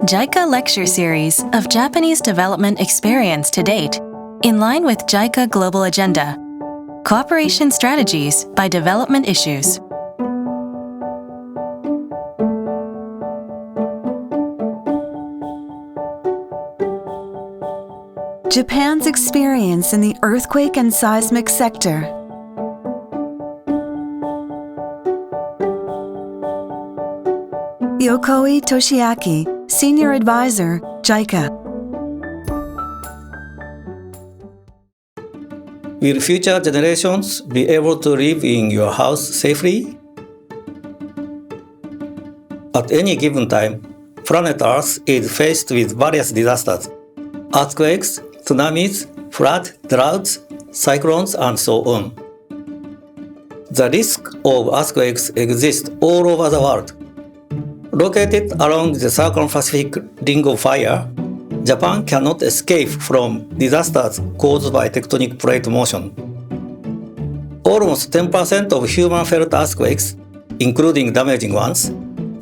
JICA lecture series of Japanese development experience to date, in line with JICA Global Agenda, Cooperation Strategies by Development Issues. Japan's experience in the earthquake and seismic sector. Yokoi Toshiaki, Senior Advisor, JICA. Will future generations be able to live in your house safely? At any given time, planet Earth is faced with various disasters: earthquakes, tsunamis, flood, droughts, cyclones, and so on. The risk of earthquakes exists all over the world. Located along the Circum-Pacific Ring of Fire, Japan cannot escape from disasters caused by tectonic plate motion. Almost 10% of human-felt earthquakes, including damaging ones,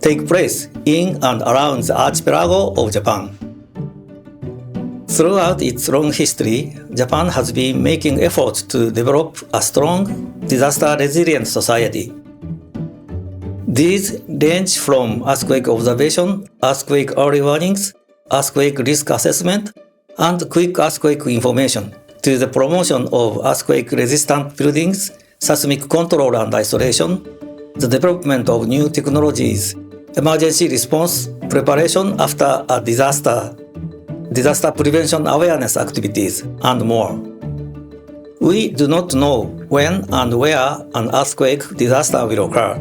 take place in and around the archipelago of Japan. Throughout its long history, Japan has been making efforts to develop a strong, disaster-resilient society. These range from earthquake observation, earthquake early warnings, earthquake risk assessment, and quick earthquake information, to the promotion of earthquake-resistant buildings, seismic control and isolation, the development of new technologies, emergency response, preparation after a disaster prevention awareness activities, and more. We do not know when and where an earthquake disaster will occur.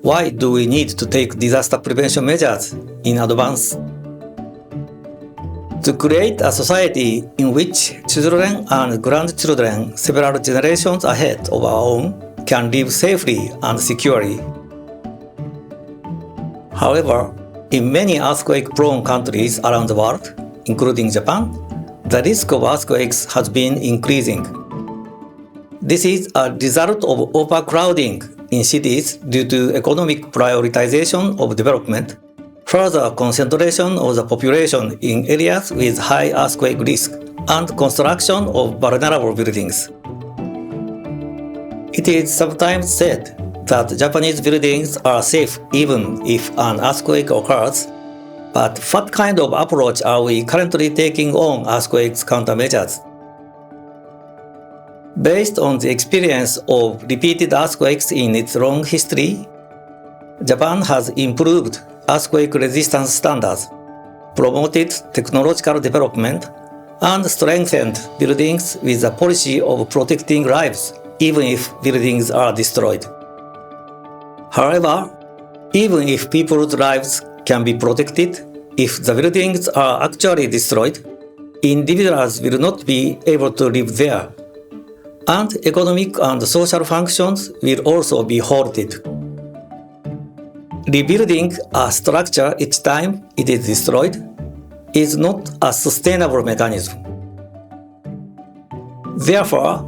Why do we need to take disaster prevention measures in advance? To create a society in which children and grandchildren several generations ahead of our own can live safely and securely. However, in many earthquake-prone countries around the world, including Japan, the risk of earthquakes has been increasing. This is a result of overcrowding in cities due to economic prioritization of development, further concentration of the population in areas with high earthquake risk, and construction of vulnerable buildings. It is sometimes said that Japanese buildings are safe even if an earthquake occurs, but what kind of approach are we currently taking on earthquakes countermeasures? Based on the experience of repeated earthquakes in its long history, Japan has improved earthquake resistance standards, promoted technological development, and strengthened buildings with a policy of protecting lives even if buildings are destroyed. However, even if people's lives can be protected, if the buildings are actually destroyed, individuals will not be able to live there, and economic and social functions will also be halted. Rebuilding a structure each time it is destroyed is not a sustainable mechanism. Therefore,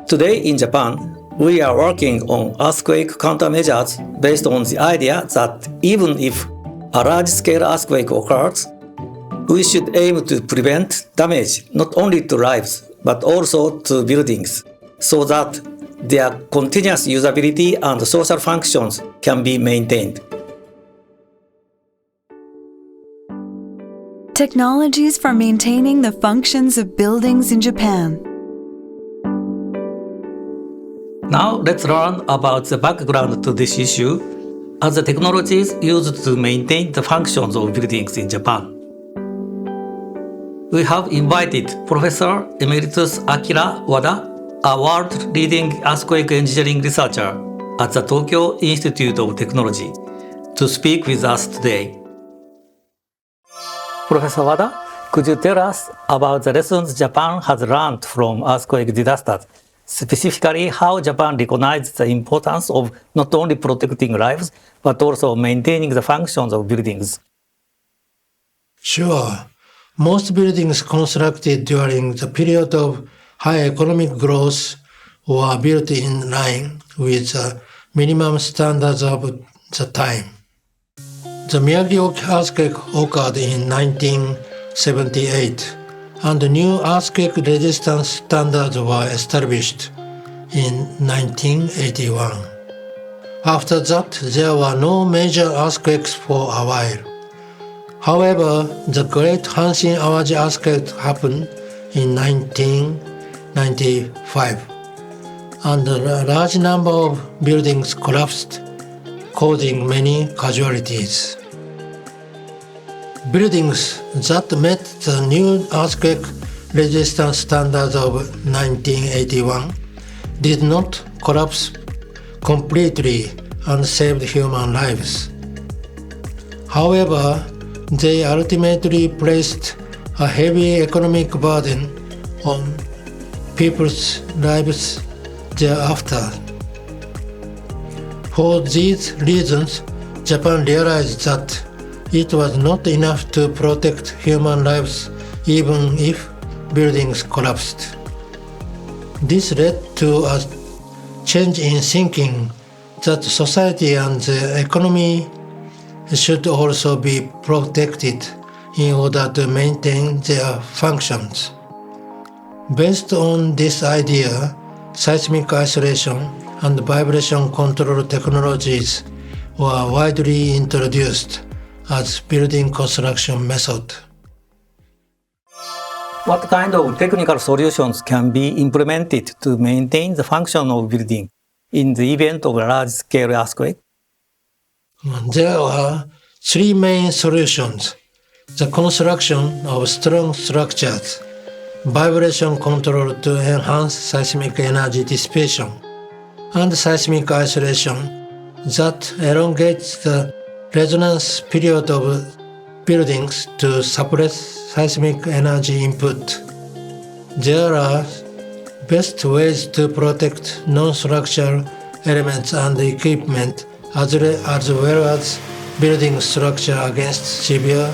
today in Japan, we are working on earthquake countermeasures based on the idea that even if a large-scale earthquake occurs, we should aim to prevent damage not only to lives but also to buildings, so that their continuous usability and social functions can be maintained. Technologies for maintaining the functions of buildings in Japan. Now let's learn about the background to this issue and the technologies used to maintain the functions of buildings in Japan. We have invited Professor Emeritus Akira Wada, a world-leading earthquake engineering researcher at the Tokyo Institute of Technology, to speak with us today. Professor Wada, could you tell us about the lessons Japan has learned from earthquake disasters, specifically how Japan recognized the importance of not only protecting lives, but also maintaining the functions of buildings? Sure. Most buildings constructed during the period of high economic growth were built in line with the minimum standards of the time. The Miyagi earthquake occurred in 1978, and new earthquake resistance standards were established in 1981. After that, there were no major earthquakes for a while. However, the Great Hanshin Awaji earthquake happened in 1995, and a large number of buildings collapsed, causing many casualties. Buildings that met the new earthquake resistance standards of 1981 did not collapse completely and saved human lives. However, they ultimately placed a heavy economic burden on people's lives thereafter. For these reasons, Japan realized that it was not enough to protect human lives even if buildings collapsed. This led to a change in thinking that society and the economy should also be protected in order to maintain their functions. Based on this idea, seismic isolation and vibration control technologies were widely introduced as building construction method. What kind of technical solutions can be implemented to maintain the function of building in the event of a large-scale earthquake? There are three main solutions: the construction of strong structures, vibration control to enhance seismic energy dissipation, and seismic isolation that elongates the resonance period of buildings to suppress seismic energy input. There are best ways to protect non-structural elements and equipment as well as building structure against severe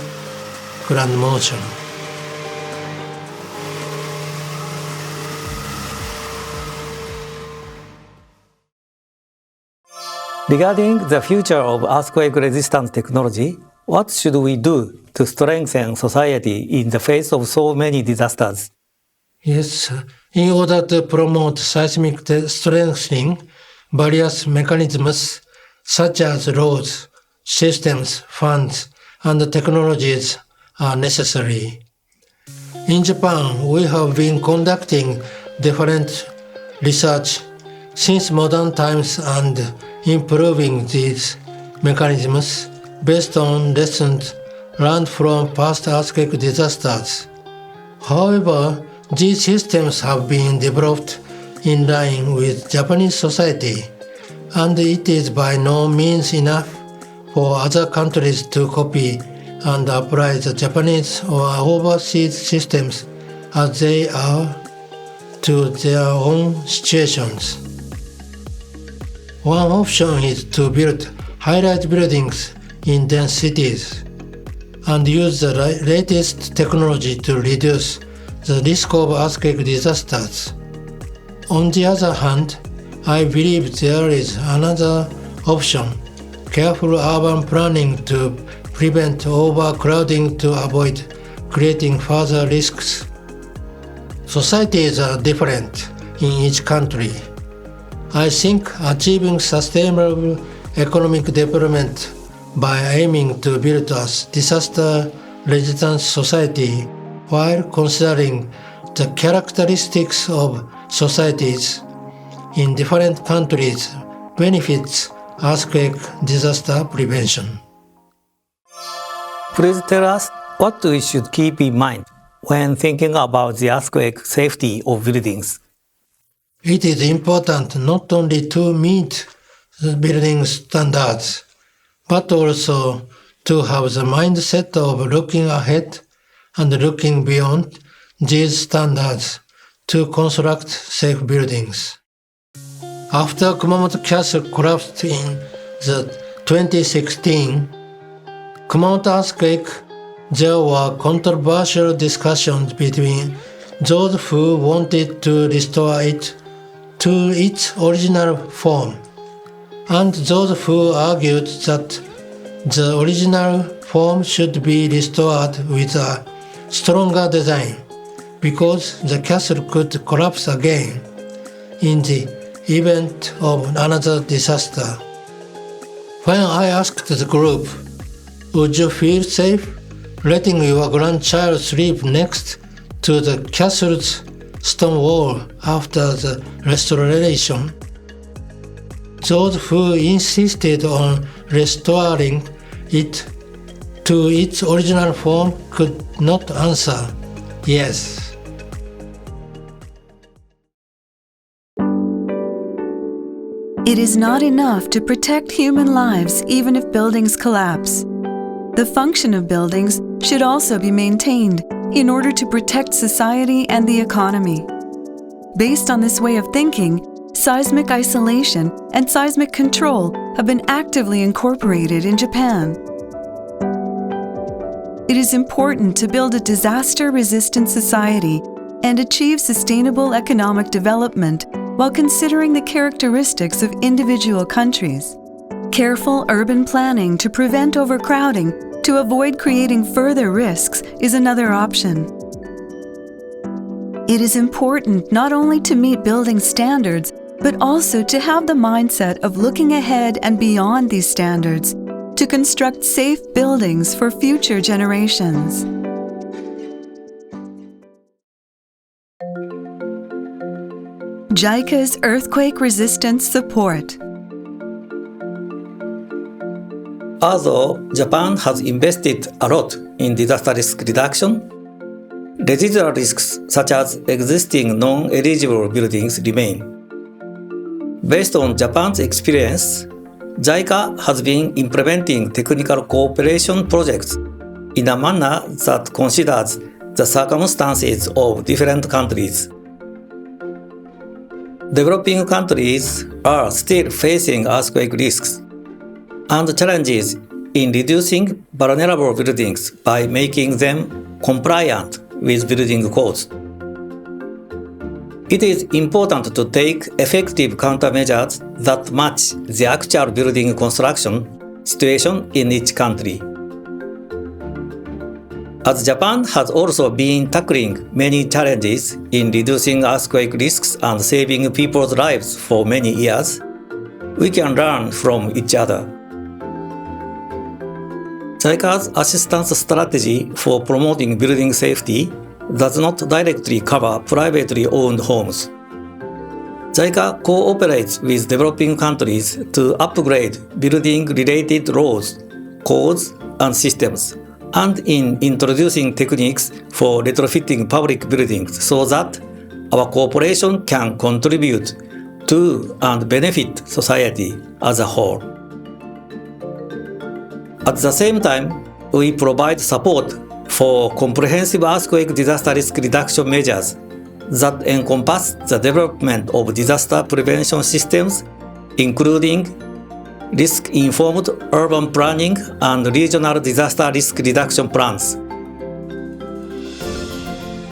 ground motion. Regarding the future of earthquake-resistant technology, what should we do to strengthen society in the face of so many disasters? Yes, in order to promote seismic strengthening, various mechanisms such as laws, systems, funds, and technologies are necessary. In Japan, we have been conducting different research since modern times and improving these mechanisms based on lessons learned from past earthquake disasters. However, these systems have been developed in line with Japanese society, and it is by no means enough for other countries to copy and apply the Japanese or overseas systems as they are to their own situations. One option is to build high-rise buildings in dense cities and use the latest technology to reduce the risk of earthquake disasters. On the other hand, I believe there is another option: careful urban planning to prevent overcrowding to avoid creating further risks. Societies are different in each country. I think achieving sustainable economic development by aiming to build a disaster-resistant society while considering the characteristics of societies in different countries benefits earthquake disaster prevention. Please tell us what we should keep in mind when thinking about the earthquake safety of buildings. It is important not only to meet the building standards, but also to have the mindset of looking ahead and looking beyond these standards to construct safe buildings. After Kumamoto Castle collapsed in the 2016 Kumamoto earthquake, there were controversial discussions between those who wanted to restore it to its original form and those who argued that The original form should be restored with a stronger design because the castle could collapse again in the event of another disaster. When I asked the group, would you feel safe letting your grandchild sleep next to the castle's stone wall after the restoration? Those who insisted on restoring it to its original form could not answer yes. It is not enough to protect human lives even if buildings collapse. The function of buildings should also be maintained in order to protect society and the economy. Based on this way of thinking, seismic isolation and seismic control have been actively incorporated in Japan. It is important to build a disaster-resistant society and achieve sustainable economic development while considering the characteristics of individual countries. Careful urban planning to prevent overcrowding to avoid creating further risks is another option. It is important not only to meet building standards, but also to have the mindset of looking ahead and beyond these standards to construct safe buildings for future generations. JICA's earthquake resistance support. Although Japan has invested a lot in disaster risk reduction, residual risks such as existing non-eligible buildings remain. Based on Japan's experience, JICA has been implementing technical cooperation projects in a manner that considers the circumstances of different countries. Developing countries are still facing earthquake risks and challenges in reducing vulnerable buildings by making them compliant with building codes. It is important to take effective countermeasures that match the actual building construction situation in each country. As Japan has also been tackling many challenges in reducing earthquake risks and saving people's lives for many years, we can learn from each other. JICA's assistance strategy for promoting building safety does not directly cover privately owned homes. JICA cooperates with developing countries to upgrade building-related laws, codes, and systems, and in introducing techniques for retrofitting public buildings so that our cooperation can contribute to and benefit society as a whole. At the same time, we provide support for comprehensive earthquake disaster risk reduction measures that encompass the development of disaster prevention systems, including risk-informed urban planning and regional disaster risk reduction plans.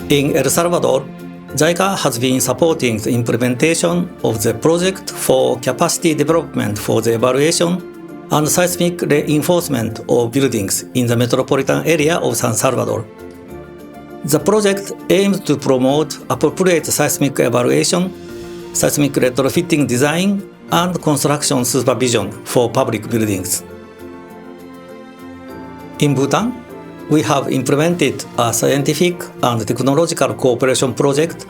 In El Salvador, JICA has been supporting the implementation of the project for capacity development for the evaluation and seismic reinforcement of buildings in the metropolitan area of San Salvador. The project aims to promote appropriate seismic evaluation, seismic retrofitting design, and construction supervision for public buildings. In Bhutan, we have implemented a scientific and technological cooperation project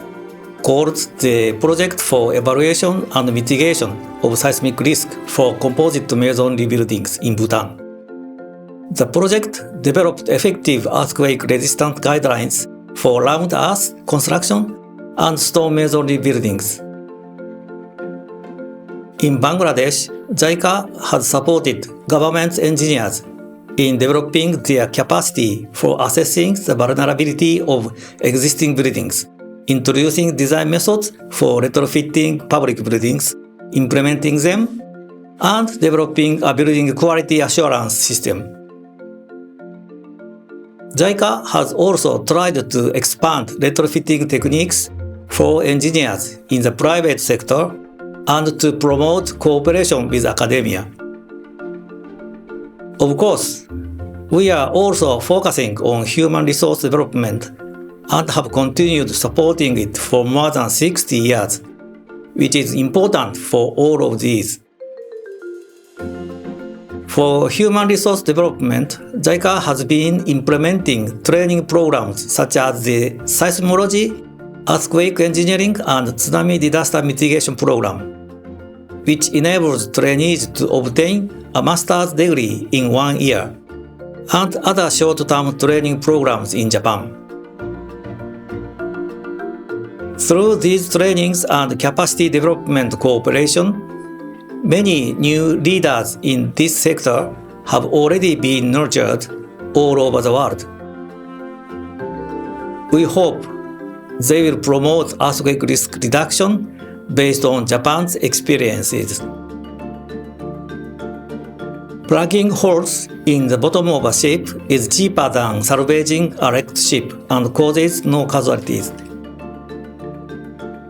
called the Project for Evaluation and Mitigation of Seismic Risk for Composite Masonry Buildings in Bhutan. The project developed effective earthquake-resistant guidelines for round earth construction and stone masonry buildings. In Bangladesh, JICA has supported government engineers in developing their capacity for assessing the vulnerability of existing buildings, introducing design methods for retrofitting public buildings, implementing them, and developing a building quality assurance system. JICA has also tried to expand retrofitting techniques for engineers in the private sector and to promote cooperation with academia. Of course, we are also focusing on human resource development and have continued supporting it for more than 60 years, which is important for all of these. For human resource development, JICA has been implementing training programs such as the Seismology, Earthquake Engineering, and Tsunami Disaster Mitigation Program, which enables trainees to obtain a master's degree in 1 year, and other short-term training programs in Japan. Through these trainings and capacity development cooperation, many new leaders in this sector have already been nurtured all over the world. We hope they will promote earthquake risk reduction based on Japan's experiences. Plugging holes in the bottom of a ship is cheaper than salvaging a wrecked ship and causes no casualties.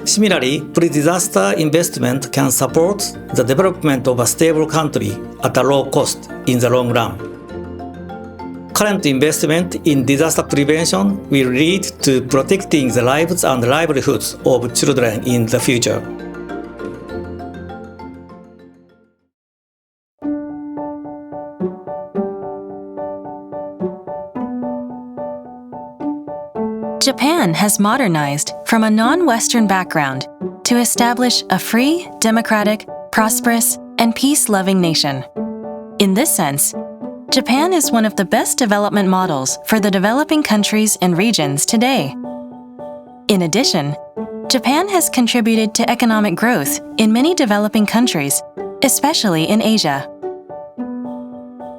Similarly, pre-disaster investment can support the development of a stable country at a low cost in the long run. Current investment in disaster prevention will lead to protecting the lives and livelihoods of children in the future. Japan has modernized from a non-Western background to establish a free, democratic, prosperous, and peace-loving nation. In this sense, Japan is one of the best development models for the developing countries and regions today. In addition, Japan has contributed to economic growth in many developing countries, especially in Asia.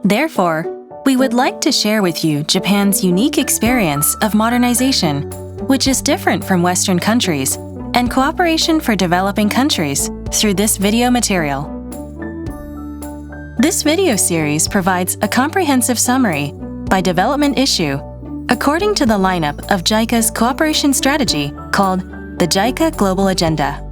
Therefore, we would like to share with you Japan's unique experience of modernization, which is different from Western countries, and cooperation for developing countries through this video material. This video series provides a comprehensive summary by development issue according to the lineup of JICA's cooperation strategy called the JICA Global Agenda.